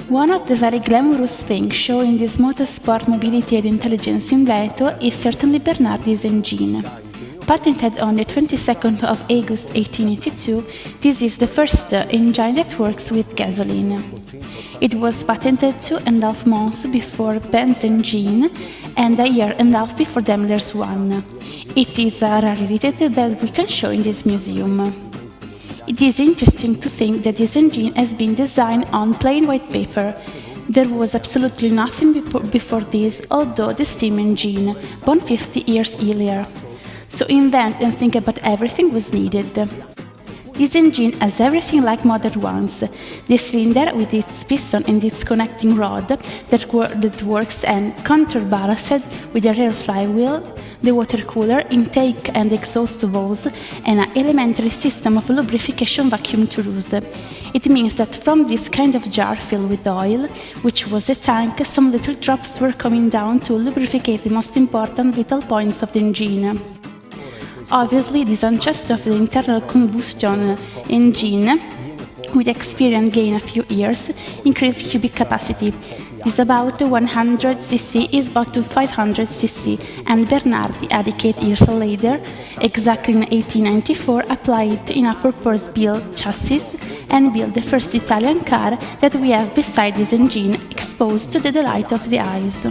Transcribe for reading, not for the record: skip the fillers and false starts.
One of the very glamorous things shown in this motorsport mobility and intelligence in Veneto is certainly Bernardi's engine. Patented on the 22nd of August 1882, this is the first engine that works with gasoline. It was patented 2.5 months before Benz engine and a year and a half before Daimler's one. It is a rarity that we can show in this museum. It is interesting to think that this engine has been designed on plain white paper. There was absolutely nothing before this, although the steam engine, born 50 years earlier. So invent and think about everything was needed. This engine has everything like modern ones. The cylinder with its piston and its connecting rod that works and counterbalanced with a rear flywheel, the water cooler, intake and exhaust valves, and an elementary system of lubrication vacuum tools. It means that from this kind of jar filled with oil, which was a tank, some little drops were coming down to lubricate the most important vital points of the engine. Obviously, this just of the internal combustion engine, with experience gain a few years, increased cubic capacity. This about 100 cc is bought to 500 cc, and Bernardi, a decade years later, exactly in 1894, applied it in a purpose-built chassis and built the first Italian car that we have beside this engine, exposed to the delight of the eyes.